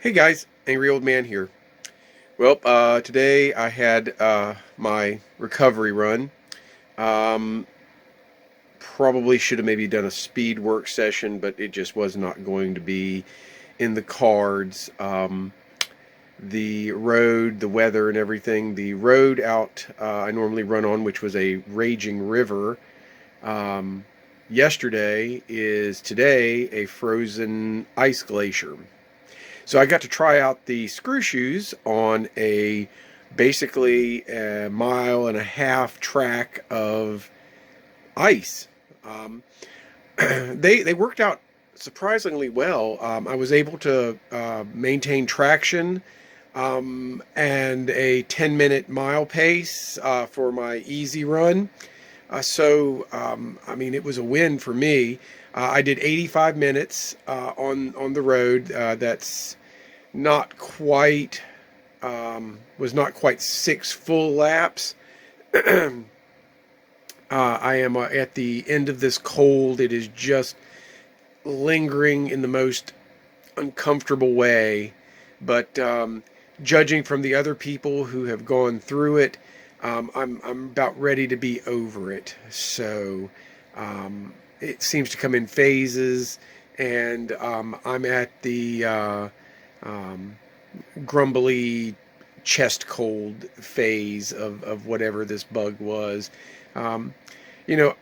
Hey guys, Angry Old Man here. Well, today I had my recovery run. Um, Probably should have maybe done a speed work session, but it just was not going to be in the cards. The road, the weather, and everything. The road out I normally run on, which was a raging river, um, yesterday is today a frozen ice glacier. So I got to try out the screw shoes on a basically a mile and a half track of ice. Um, they worked out surprisingly well. I was able to maintain traction and a 10-minute mile pace for my easy run. I mean, it was a win for me. I did 85 minutes on the road. That's not quite was not quite 6 full laps. I am at the end of this cold. It is just lingering in the most uncomfortable way. But judging from the other people who have gone through it, I'm about ready to be over it. So it seems to come in phases, and I'm at the um, grumbly chest cold phase of whatever this bug was. Um,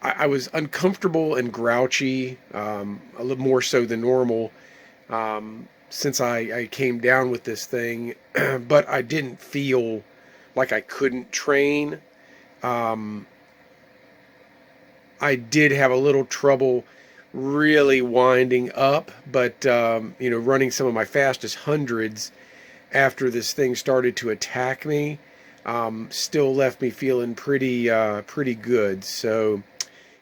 I was uncomfortable and grouchy, a little more so than normal, since I came down with this thing, but I didn't feel like I couldn't train. Um, I did have a little trouble really winding up, but running some of my fastest hundreds after this thing started to attack me, still left me feeling pretty good. So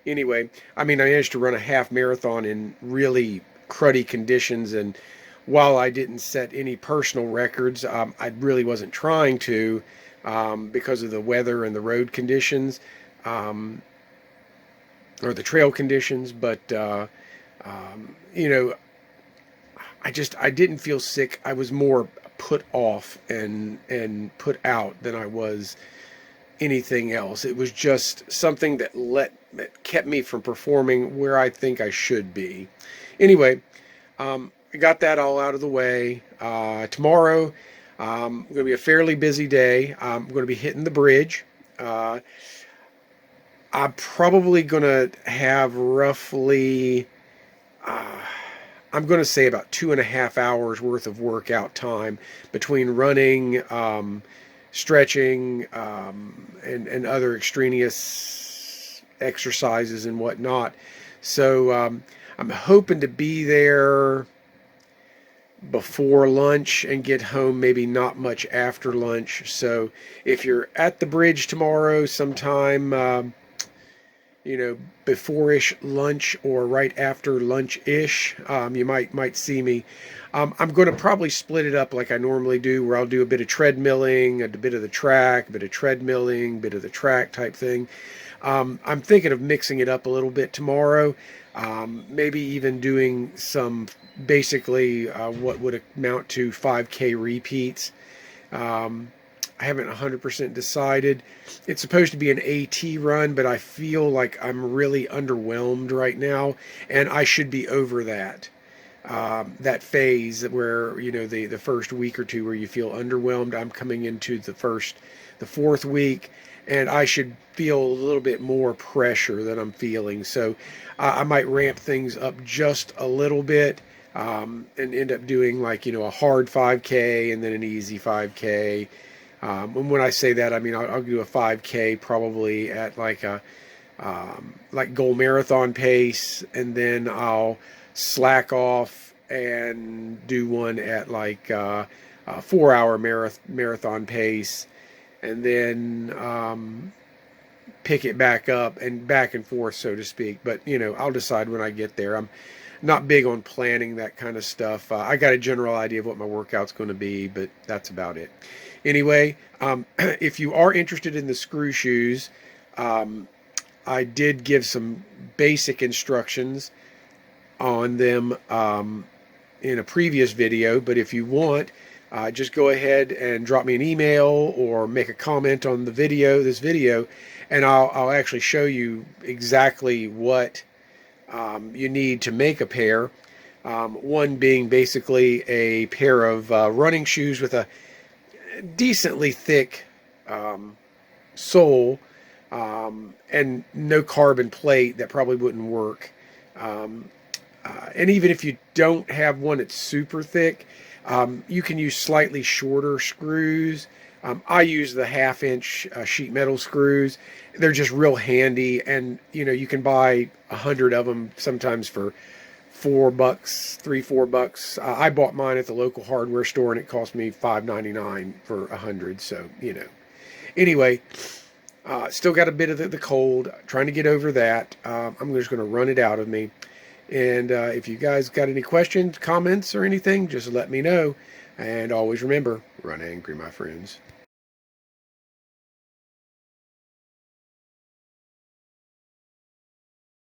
anyway, I mean, I managed to run a half marathon in really cruddy conditions, and while I didn't set any personal records, I really wasn't trying to, because of the weather and the road conditions, um, or the trail conditions. But you know, I didn't feel sick. I was more put off and put out than I was anything else. It was just something that kept me from performing where I think I should be. Anyway, I got that all out of the way. Tomorrow, going to be a fairly busy day. I'm going to be hitting the bridge. Uh, I'm probably going to have roughly, uh, I'm going to say about 2.5 hours worth of workout time between running, stretching, and other extraneous exercises and whatnot. So I'm hoping to be there before lunch and get home maybe not much after lunch. So if you're at the bridge tomorrow sometime, before-ish lunch or right after lunch-ish, you might see me. I'm going to probably split it up like I normally do, where I'll do a bit of treadmilling, a bit of the track, a bit of treadmilling, a bit of the track type thing. I'm thinking of mixing it up a little bit tomorrow, maybe even doing some basically what would amount to 5K repeats. Um, I haven't 100% decided. It's supposed to be an AT run, but I feel like I'm really underwhelmed right now, and I should be over that. That phase where, the first week or two where you feel underwhelmed. I'm coming into the fourth week, and I should feel a little bit more pressure than I'm feeling. So I might ramp things up just a little bit, and end up doing like, a hard 5K and then an easy 5K. And when I say that, I mean I'll do a 5K probably at like a like goal marathon pace, and then I'll slack off and do one at like a 4 hour marathon pace, and then pick it back up and back and forth, so to speak. But I'll decide when I get there. I'm not big on planning that kind of stuff. I got a general idea of what my workout's going to be, but that's about it. Anyway, if you are interested in the screw shoes, um, I did give some basic instructions on them. in a previous video, but if you want, just go ahead and drop me an email or make a comment on the video, this video, and I'll actually show you exactly what you need to make a pair. One being basically a pair of running shoes with a decently thick sole, and no carbon plate. That probably wouldn't work. And even if you don't have one that's super thick, you can use slightly shorter screws. I use the 1/2 inch sheet metal screws. They're just real handy, and you can buy 100 of them sometimes for $4, $3, $4. I bought mine at the local hardware store, and it cost me $5.99 for 100. So anyway, still got a bit of the cold. Trying to get over that. I'm just going to run it out of me. And if you guys got any questions, comments, or anything, just let me know. And always remember, run angry, my friends.